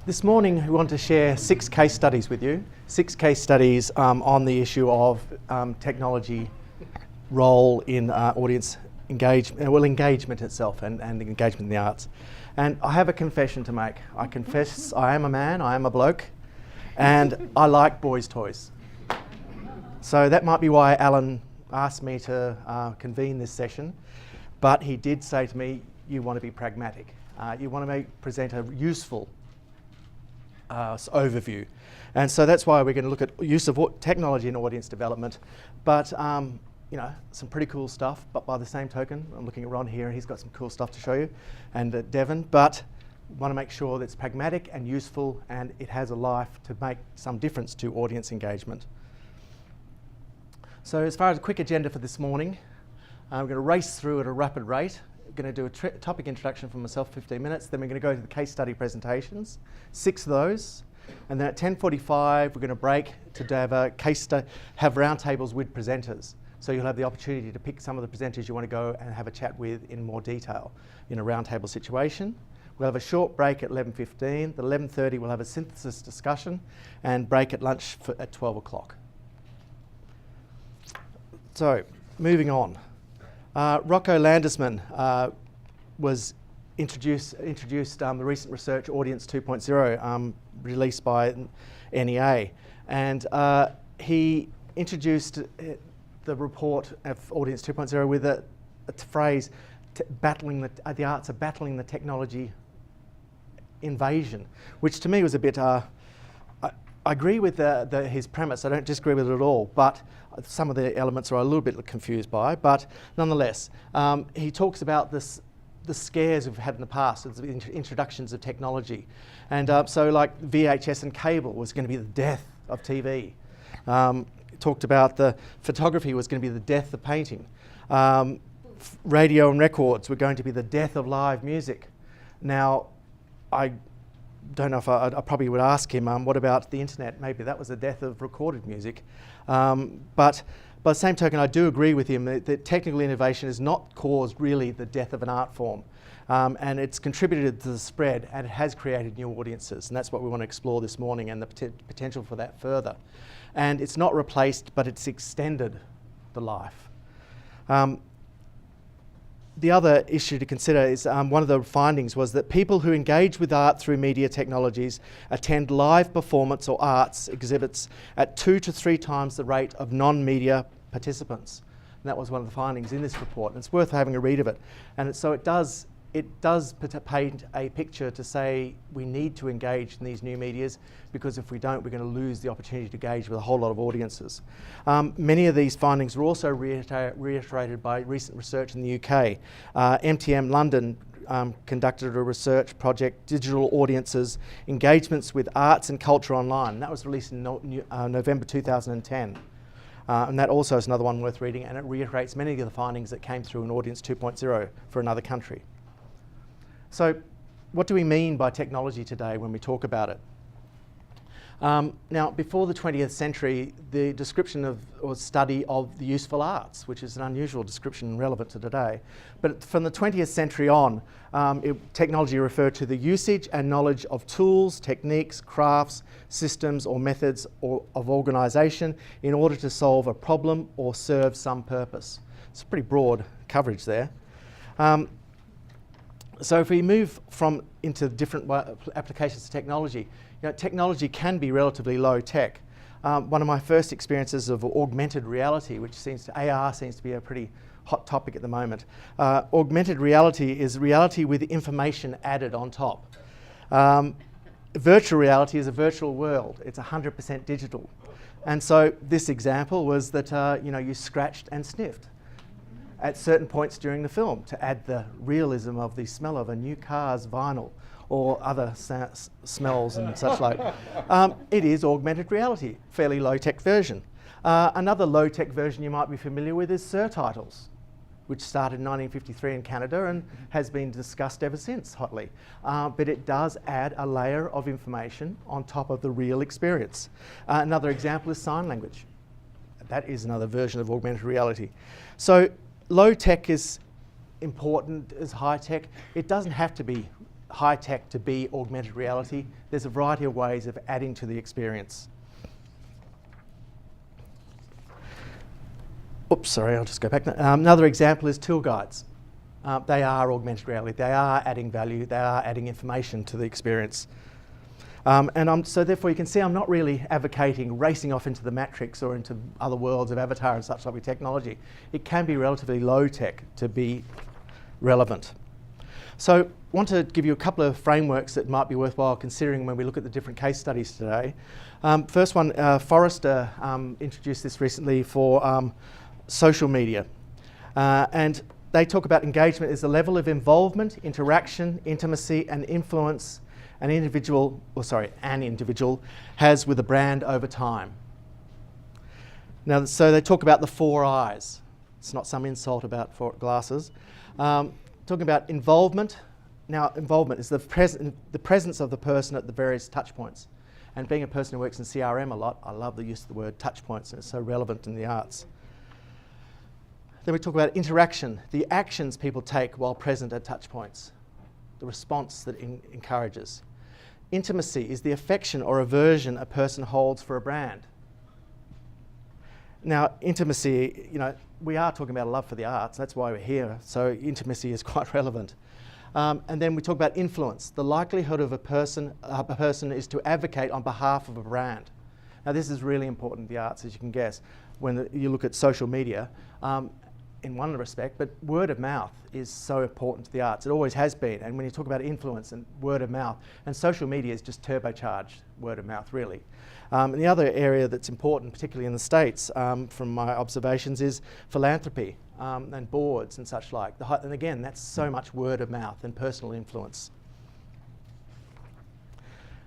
This morning we want to share 6 case studies with you, 6 case studies on the issue of technology role in audience engagement, engagement itself and engagement in the arts. And I have a confession to make. I confess I am a man, I am a bloke, and I like boys' toys. So that might be why Alan asked me to convene this session, but he did say to me, you want to be pragmatic. You want to present a useful overview. And so that's why we're going to look at use of technology in audience development. But you know, some pretty cool stuff, but by the same token, I'm looking at Ron here, and he's got some cool stuff to show you, and Devon, but want to make sure that it's pragmatic and useful and it has a life to make some difference to audience engagement. So as far as a quick agenda for this morning, we're going to race through at a rapid rate. We're going to do a topic introduction from myself, 15 minutes, then we're going to go to the case study presentations, 6 of those, and then at 10:45 we're going to break to have a have roundtables with presenters. So you'll have the opportunity to pick some of the presenters you want to go and have a chat with in more detail in a roundtable situation. We'll have a short break at 11:15. At 11:30 we'll have a synthesis discussion and break at lunch at 12 o'clock. So, moving on. Rocco Landesman was introduced the recent research Audience 2.0 released by NEA, and he introduced the report of Audience 2.0 with a phrase, the arts are battling the technology invasion, which to me was a bit, I agree with his premise, I don't disagree with it at all, but some of the elements are a little bit confused by, but nonetheless, he talks about the scares we've had in the past, the introductions of technology. And so like VHS and cable was going to be the death of TV. Talked about the photography was going to be the death of painting. Radio and records were going to be the death of live music. Now, I don't know if I probably would ask him, what about the internet? Maybe that was the death of recorded music. But by the same token, I do agree with him that technical innovation has not caused really the death of an art form. And it's contributed to the spread, and it has created new audiences. And that's what we want to explore this morning, and the potential for that further. And it's not replaced, but it's extended the life. The other issue to consider is one of the findings was that people who engage with art through media technologies attend live performance or arts exhibits at 2 to 3 times the rate of non-media participants. And that was one of the findings in this report. And it's worth having a read of it. And so it does paint a picture to say we need to engage in these new medias, because if we don't, we're going to lose the opportunity to engage with a whole lot of audiences. Many of these findings were also reiterated by recent research in the UK. MTM London conducted a research project, Digital Audiences, Engagements with Arts and Culture Online. And that was released in November 2010. And that also is another one worth reading, and it reiterates many of the findings that came through in Audience 2.0 for another country. So what do we mean by technology today when we talk about it? Now, before the 20th century, the description of or study of the useful arts, which is an unusual description relevant to today, but from the 20th century on, technology referred to the usage and knowledge of tools, techniques, crafts, systems or methods of organisation in order to solve a problem or serve some purpose. It's a pretty broad coverage there. So if we move into different applications of technology, you know, technology can be relatively low tech. One of my first experiences of augmented reality, which AR seems to be a pretty hot topic at the moment. Augmented reality is reality with information added on top. Virtual reality is a virtual world. It's 100% digital. And so this example was that you scratched and sniffed at certain points during the film to add the realism of the smell of a new car's vinyl or other smells and such like. It is augmented reality, fairly low-tech version. Another low-tech version you might be familiar with is surtitles, which started in 1953 in Canada and has been discussed ever since hotly. But it does add a layer of information on top of the real experience. Another example is sign language. That is another version of augmented reality. So low tech is important as high tech. It doesn't have to be high tech to be augmented reality. There's a variety of ways of adding to the experience. Oops, sorry, I'll just go back. Another example is tour guides. They are augmented reality. They are adding value. They are adding information to the experience. So therefore you can see I'm not really advocating racing off into the matrix or into other worlds of avatar and such like with technology. It can be relatively low tech to be relevant. So I want to give you a couple of frameworks that might be worthwhile considering when we look at the different case studies today. First one, Forrester introduced this recently for social media. And they talk about engagement as the level of involvement, interaction, intimacy, and influence an individual has with a brand over time. Now, so they talk about the 4 eyes. It's not some insult about glasses. Talking about involvement. Now, involvement is the presence of the person at the various touch points. And being a person who works in CRM a lot, I love the use of the word touch points, and it's so relevant in the arts. Then we talk about interaction, the actions people take while present at touch points, the response that encourages. Intimacy is the affection or aversion a person holds for a brand. Now, intimacy, we are talking about a love for the arts, that's why we're here, so intimacy is quite relevant. And then we talk about influence, the likelihood of a person is to advocate on behalf of a brand. Now, this is really important in the arts, as you can guess, when you look at social media. In one respect, but word of mouth is so important to the arts. It always has been. And when you talk about influence and word of mouth, and social media is just turbocharged word of mouth, really. And the other area that's important, particularly in the States, from my observations, is philanthropy and boards and such like. And again, that's so much word of mouth and personal influence.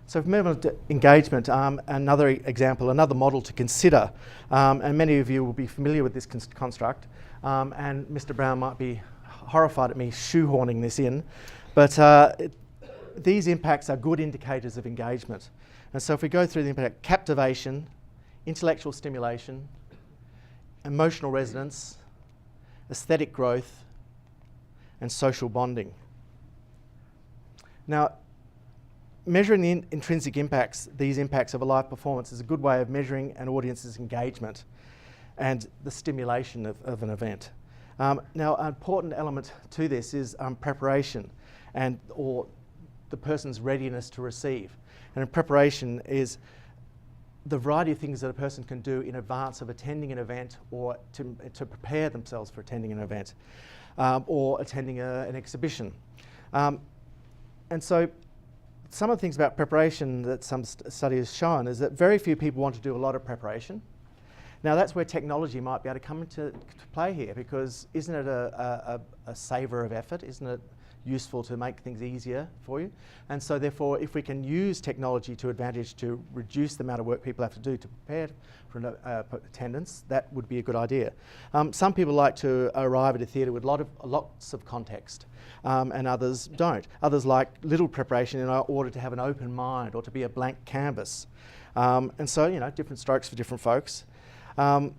So if we move on to engagement, another example, another model to consider, and many of you will be familiar with this construct, and Mr. Brown might be horrified at me shoehorning this in, but these impacts are good indicators of engagement. And so if we go through the impact, captivation, intellectual stimulation, emotional resonance, aesthetic growth, and social bonding. Now, measuring the intrinsic impacts, these impacts of a live performance, is a good way of measuring an audience's engagement and the stimulation of an event. Now, an important element to this is preparation or the person's readiness to receive. And in preparation is the variety of things that a person can do in advance of attending an event or to prepare themselves for attending an event or attending an exhibition. And so some of the things about preparation that some study has shown is that very few people want to do a lot of preparation. Now that's where technology might be able to come into play here, because isn't it a saver of effort? Isn't it useful to make things easier for you? And so therefore, if we can use technology to advantage to reduce the amount of work people have to do to prepare for attendance, that would be a good idea. Some people like to arrive at a theatre with lots of context, and others don't. Others like little preparation in order to have an open mind or to be a blank canvas. And so, different strokes for different folks. And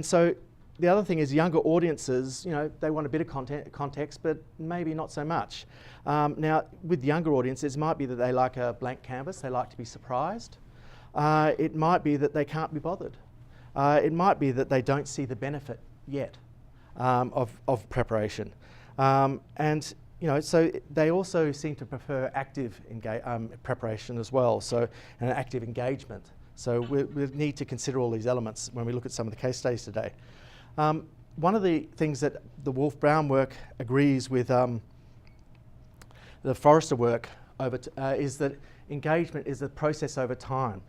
so the other thing is younger audiences, they want a bit of context, but maybe not so much. Now, with younger audiences, it might be that they like a blank canvas, they like to be surprised. It might be that they can't be bothered. It might be that they don't see the benefit yet of preparation. So they also seem to prefer active preparation as well, so an active engagement. So we need to consider all these elements when we look at some of the case studies today. One of the things that the Wolf-Brown work agrees with the Forrester work is that engagement is a process over time.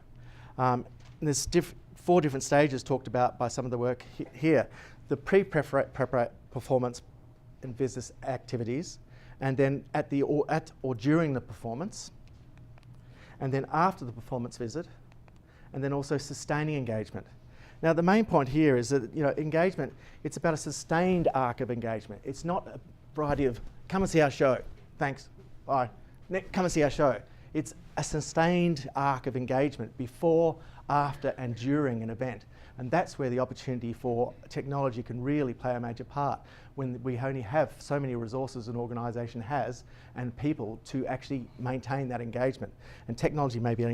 There's 4 different stages talked about by some of the work here. The pre-performance and business activities, and then at or during the performance, and then after the performance visit, and then also sustaining engagement. Now, the main point here is that engagement, it's about a sustained arc of engagement. It's not a variety of, come and see our show, thanks, bye, come and see our show. It's a sustained arc of engagement before, after, and during an event. And that's where the opportunity for technology can really play a major part, when we only have so many resources an organisation has and people to actually maintain that engagement. And technology may be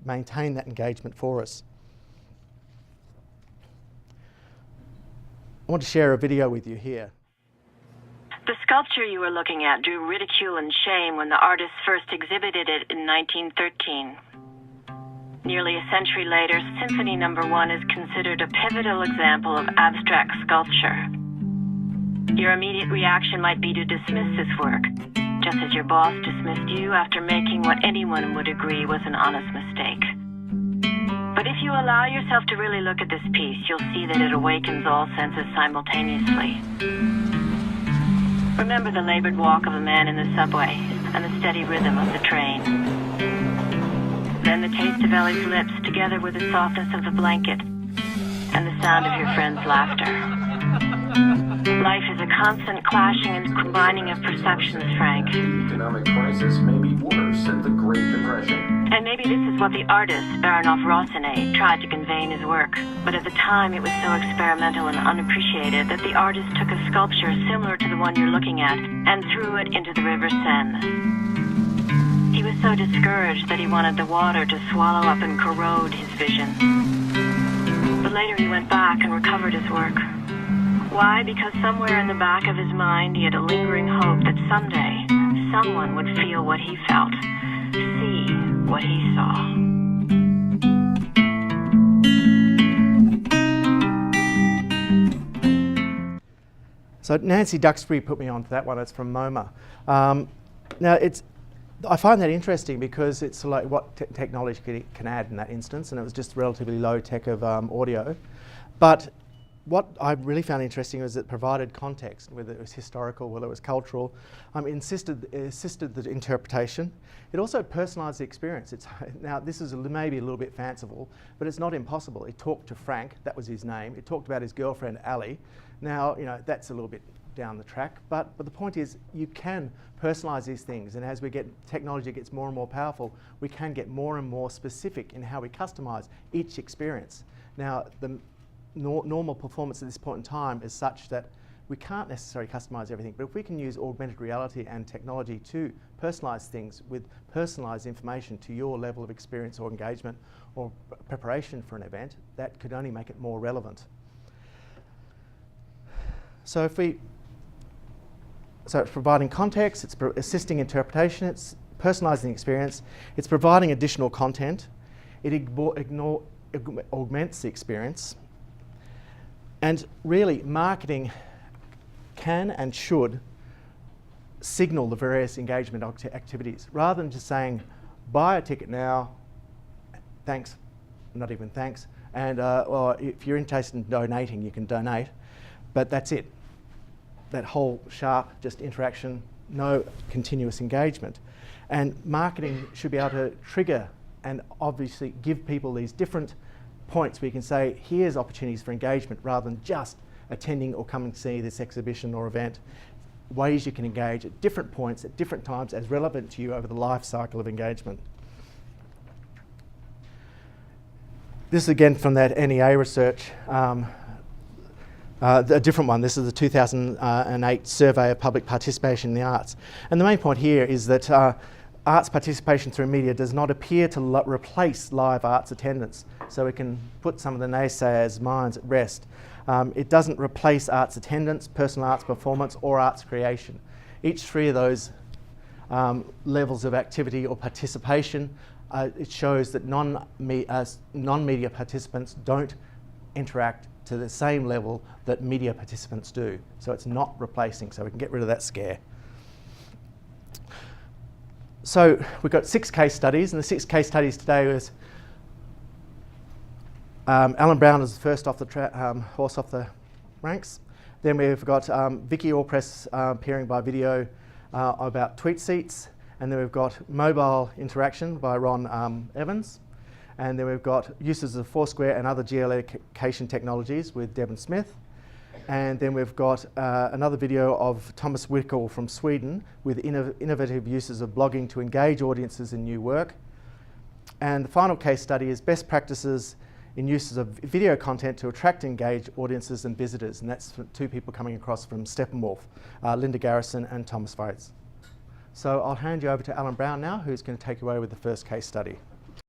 maintain that engagement for us. I want to share a video with you here. The sculpture you are looking at drew ridicule and shame when the artist first exhibited it in 1913. Nearly a century later, Symphony No. 1 is considered a pivotal example of abstract sculpture. Your immediate reaction might be to dismiss this work, just as your boss dismissed you after making what anyone would agree was an honest mistake. But if you allow yourself to really look at this piece, you'll see that it awakens all senses simultaneously. Remember the labored walk of a man in the subway and the steady rhythm of the train. Then the taste of Ellie's lips, together with the softness of the blanket and the sound of your friend's laughter. Life is a constant clashing and combining of perceptions, Frank. The economic crisis may be worse than the Great Depression. And maybe this is what the artist, Baronoff Rossinet, tried to convey in his work. But at the time, it was so experimental and unappreciated that the artist took a sculpture similar to the one you're looking at and threw it into the River Seine. He was so discouraged that he wanted the water to swallow up and corrode his vision. But later he went back and recovered his work. Why? Because somewhere in the back of his mind he had a lingering hope that someday someone would feel what he felt, see what he saw. So Nancy Duxbury put me onto that one. It's from MoMA. Now I find that interesting because it's like what technology can add in that instance, and it was just relatively low tech of audio. But what I really found interesting was it provided context, whether it was historical, whether it was cultural, assisted the interpretation. It also personalised the experience. Now this is maybe a little bit fanciful, but it's not impossible. It talked to Frank, that was his name. It talked about his girlfriend, Ali. Now, that's a little bit down the track, but the point is you can personalise these things, and as technology gets more and more powerful, we can get more and more specific in how we customise each experience. Now, the normal performance at this point in time is such that we can't necessarily customise everything, but if we can use augmented reality and technology to personalise things with personalised information to your level of experience or engagement or preparation for an event, that could only make it more relevant. So so it's providing context, it's assisting interpretation, it's personalising the experience, it's providing additional content, it augments the experience, and really marketing can and should signal the various engagement activities, rather than just saying, buy a ticket now, thanks, not even thanks, and well, if you're interested in donating, you can donate, but that's it. That whole sharp just interaction, no continuous engagement. And marketing should be able to trigger and obviously give people these different points where you can say, here's opportunities for engagement, rather than just attending or coming to see this exhibition or event. Ways you can engage at different points, at different times, as relevant to you over the life cycle of engagement. This is again from that NEA research. A different one. This is the 2008 survey of public participation in the arts. And the main point here is that arts participation through media does not appear to replace live arts attendance. So we can put some of the naysayers' minds at rest. It doesn't replace arts attendance, personal arts performance, or arts creation. Each three of those levels of activity or participation, it shows that non-media participants don't interact to the same level that media participants do. So it's not replacing, so we can get rid of that scare. So we've got 6 case studies, and the 6 case studies today was Alan Brown is the first off the horse off the ranks. Then we've got Vicky Allpress appearing by video about tweet seats, and then we've got mobile interaction by Ron Evans. And then we've got uses of Foursquare and other geolocation technologies with Devon Smith. And then we've got another video of Thomas Wickel from Sweden with innovative uses of blogging to engage audiences in new work. And the final case study is best practices in uses of video content to attract and engage audiences and visitors. And that's two people coming across from Steppenwolf, Linda Garrison and Thomas Weitz. So I'll hand you over to Alan Brown now, who's going to take you away with the first case study.